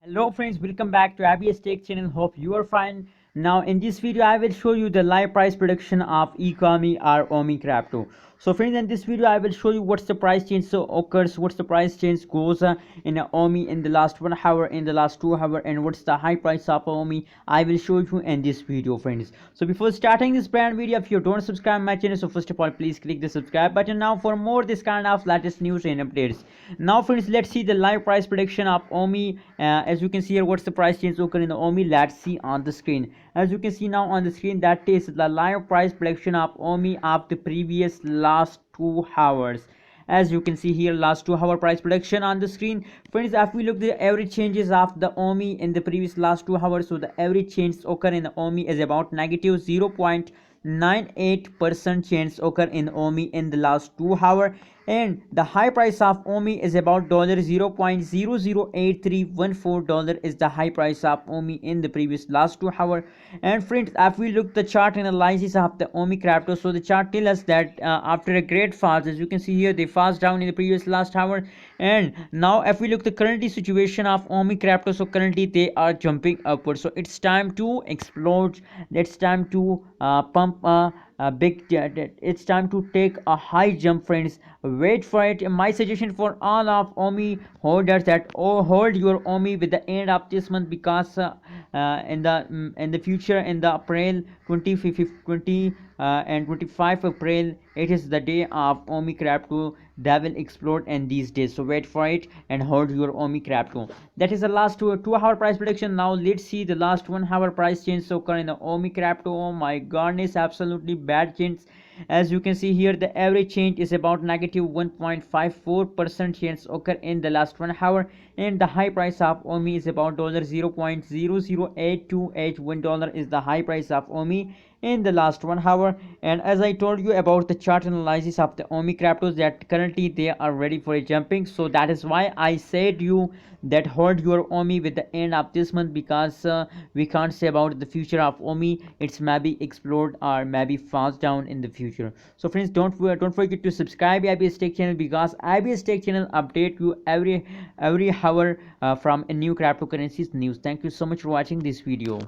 Hello friends, welcome back to IBS Tech channel. Hope you are fine. Now in this video I will show you the live price prediction of Ecomi or Omi crypto. So friends, in this video I will show you what's the price change occurs, what's the price change goes in Omi in the last 1 hour, in the last 2 hour, and what's the high price of Omi. I will show you in this video friends. So before starting this brand video, if you don't subscribe my channel, so first of all please click the subscribe button now for more this kind of latest news and updates. Now friends, let's see the live price prediction of Omi. As you can see here, what's the price change occur in the Omi. Let's see on the screen. As you can see now on the screen, that is the live price prediction of Omi of the previous last 2 hours. As you can see here, last 2 hour price prediction on the screen friends. If we look the average changes of the Omi in the previous last 2 hours, so the average change occur in the Omi is about negative 0.98% change occur in Omi in the last 2 hour, and the high price of Omi is about $0.008314 is the high price of Omi in the previous last 2 hour. And friends, if we look the chart analysis of the Omi crypto, so the chart tells us that after a great fast, as you can see here, they fast down in the previous last hour, and now if we look the currently situation of Omi crypto, so currently they are jumping upwards. So it's time to explode, it's time to pump a big it's time to take a high jump friends. Wait for it. My suggestion for all of Omi holders that hold your Omi with the end of this month, because in the future, in the April 20 and 25 April, it is the day of Omi crypto that will explode in these days. So wait for it and hold your Omi crypto. That is the last 2 hour price prediction. Now let's see the last 1 hour price change occur in the Omi crypto. Oh my goodness, absolutely bad change. As you can see here, the average change is about negative 1.54% change occur in the last 1 hour, and the high price of Omi is about $0.008281 is the high price of Omi in the last 1 hour. And as I told you about the chart analysis of the Omi cryptos, that currently they are ready for a jumping. So that is why I said you that hold your Omi with the end of this month, because we can't say about the future of Omi. It's maybe explode or maybe falls down in the future. So friends, don't forget to subscribe IBS Tech channel, because IBS Tech channel update you every hour from a new cryptocurrencies news. Thank you so much for watching this video.